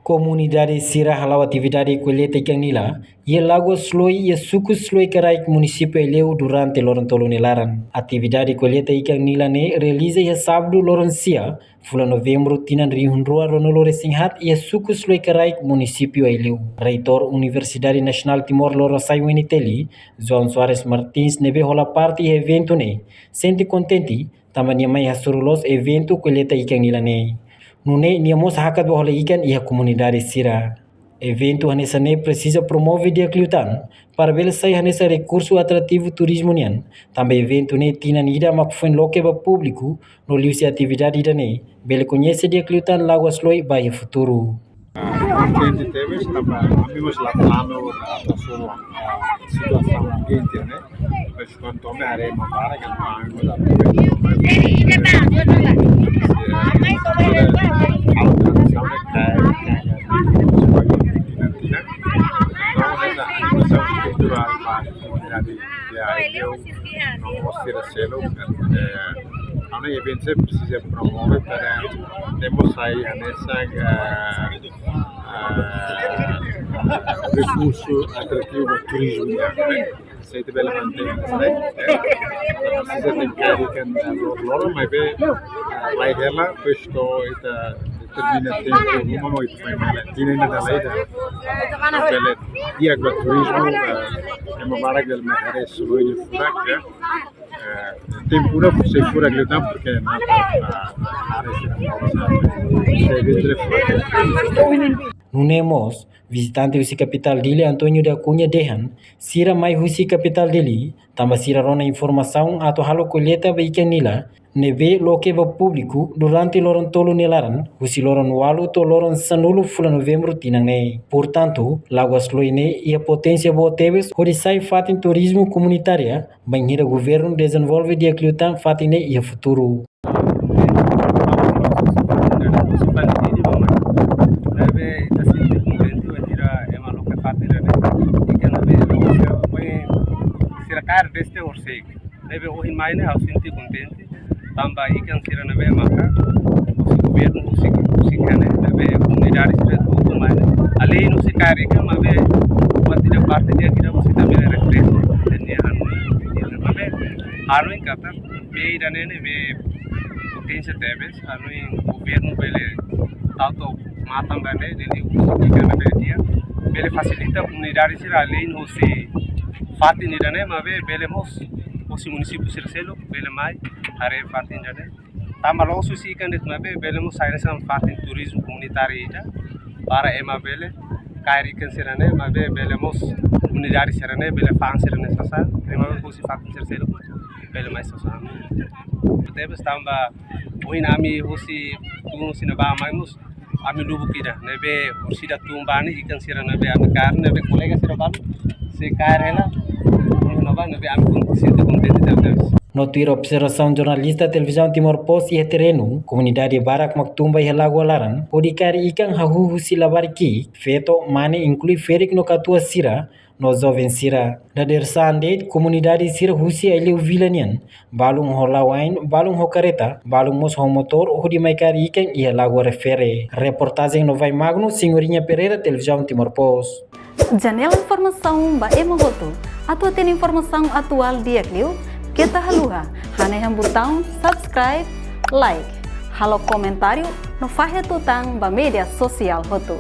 Comunidade Sira halau atividade colheita ikan nila, ia lagoa Sloi ia suku Sloi Karaik município Eleu durante Lorontolo Nelaran. Atividade colheita ikan nila ne realiza ia sábado Loroncia, fula novembro tinan rihunrua Ronolo Singhat ia suku Sloi Karaik município Eleu. Reitor Universidade Nacional Timor Lorosai Weniteli, João Soares Martins nebe rola parte ia evento ne, sente contente, tamania mai hasurulos evento colheita ikan nila ne. Nune niamos hakat bola ikan ia comunidade Sira. Evento hanessa ne precisa promover dia kliutan para bela sai hanessa recurso atrativo turismo nian. Também evento ne tina nida mapufan loke ba público no liusi atividade ida ne bela conhece dia kliutan lago Sloi baia futuro. Gente teve estava amigos lá plano da sua situação ambiente né mas quando me arema para que não amigo da Ana evento se precisa promover para temos aí nessa recurso atrativo ao turismo se tiver manter precisa ter que loro mas bem vai dela questo ita termina tempo uma noite vai mal tinha da lei da dia do turismo é uma maravilha mas é só de fora tempura se fura glitan porque na Nunemos, visitante usi capital dele Antônio da Cunha Dehan, sira mai usi capital dele, tamba sira rona informação ato halo colheita ikan nila, nebe loke ba público durante Lorontolo Nelaran, usi loron walu to loron sanulu fula novembro tinang ne. Portanto, Lagoa Sloi ne ia potência boa teves, hori sai fatin turismo comunitária, banhira governo desenvolve dia kliutan fatin ne ia futuro. Cara deste orseg, deve o imaine ao sentir contente, também ikan sira nebe maka, o governo o sikane nebe comunidade sira tudo mais, além no sikar ikan mabe, quando da parte dia kita mesti também refresh, tenia anu, mabe anu kata, be irane nebe potência teves, anu governo bele auto matam bele, jadi ikan nebe dia, bele facilita comunidade sira além no si Fatin irane mabe belemos osi município Circelo belemai are fatin jane tamba lo susi kan det mabe belemos sairasam fatin turismo comunitário ida para ema bele kairi kan sirane mabe belemos comunidade sirane bele fan sirane sasa ema osi fatin Circelo belemai sasa tebes tamba oin ami osi tungu sinaba maimus ami lubu kida nebe osida tumbani ikan sirane be ami kar nebe kolega sirabalu se kairela No tira observação jornalista televisão Timor Post e terreno, comunidade Barak Maktumba e Lagoa Laran, odikari ikan hahu silabariki, feto mane inclui ferik no katua sira, no jovem sira. Da dersande, comunidade sira husi eleu vilanian, balung holawain, balung hokareta, balung mos motor, hodi maikari ikan e Lagoa refere. Reportagem no Vai Magno, Senhorinha Pereira, televisão Timor Post. Janela informação ba emohoto. Atau tem informação atual dia kliu, kita haluha, haneham botão subscribe, like, halo comentário no fahe tutang ba media sosial hotu.